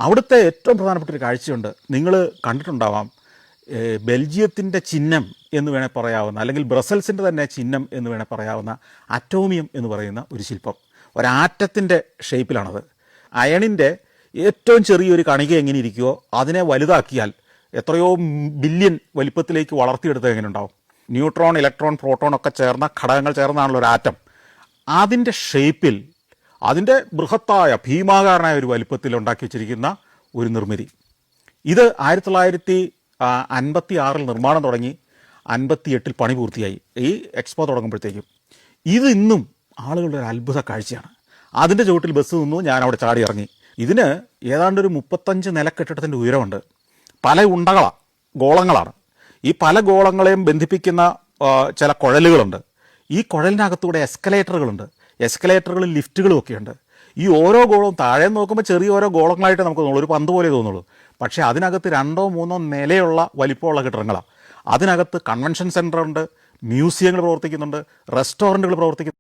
അവിടുത്തെ ഏറ്റവും പ്രധാനപ്പെട്ട ഒരു കാഴ്ചയുണ്ട്. നിങ്ങൾ കണ്ടിട്ടുണ്ടാവാം, ബെൽജിയത്തിൻ്റെ ചിഹ്നം എന്ന് വേണേൽ പറയാവുന്ന, അല്ലെങ്കിൽ ബ്രസൽസിൻ്റെ തന്നെ ചിഹ്നം എന്ന് വേണേൽ പറയാവുന്ന അറ്റോമിയം എന്ന് പറയുന്ന ഒരു ശില്പം. ഒരാറ്റത്തിൻ്റെ ഷേപ്പിലാണത്. അയണിൻ്റെ ഏറ്റവും ചെറിയൊരു കണിക എങ്ങനെ ഇരിക്കുമോ അതിനെ വലുതാക്കിയാൽ എത്രയോ ബില്യൺ വലിപ്പത്തിലേക്ക് വളർത്തിയെടുത്തത് എങ്ങനെ ഉണ്ടാവും. ന്യൂട്രോൺ, ഇലക്ട്രോൺ, പ്രോട്ടോൺ ഒക്കെ ചേർന്ന ഘടകങ്ങൾ ചേർന്നാണല്ലോ ഒരു ആറ്റം. അതിൻ്റെ ഷേപ്പിൽ, അതിൻ്റെ ബൃഹത്തായ ഭീമാകാരനായ ഒരു വലിപ്പത്തിൽ ഉണ്ടാക്കി വെച്ചിരിക്കുന്ന ഒരു നിർമ്മിതി. ഇത് 1956 നിർമ്മാണം തുടങ്ങി, 58 പണി പൂർത്തിയായി. ഈ എക്സ്പോ തുടങ്ങുമ്പോഴത്തേക്കും ഇത് ഇന്നും ആളുകളുടെ ഒരു അത്ഭുത കാഴ്ചയാണ്. അതിൻ്റെ ചുവട്ടിൽ ബസ് നിന്നു, ഞാൻ അവിടെ ചാടി ഇറങ്ങി. ഇതിന് ഏതാണ്ട് ഒരു 35 നില കെട്ടിടത്തിൻ്റെ ഉയരമുണ്ട്. പല ഗോളങ്ങളാണ്. ഈ പല ഗോളങ്ങളെയും ബന്ധിപ്പിക്കുന്ന ചില കുഴലുകളുണ്ട്. ഈ കുഴലിനകത്തൂടെ എസ്കലേറ്ററുകളുണ്ട്. എസ്കലേറ്ററുകളും ലിഫ്റ്റുകളും ഒക്കെയുണ്ട്. ഈ ഓരോ ഗോളവും താഴെ നോക്കുമ്പോൾ ചെറിയ ഓരോ ഗോളങ്ങളായിട്ട് നമുക്ക് തോന്നുള്ളൂ, ഒരു പന്ത് പോലെ തോന്നുള്ളൂ. പക്ഷേ അതിനകത്ത് 2 or 3 നിലയുള്ള വലിപ്പമുള്ള കെട്ടിടങ്ങളാണ്. അതിനകത്ത് കൺവെൻഷൻ സെൻ്ററുണ്ട്, മ്യൂസിയങ്ങൾ പ്രവർത്തിക്കുന്നുണ്ട്, റെസ്റ്റോറൻറ്റുകൾ പ്രവർത്തിക്കുന്നു.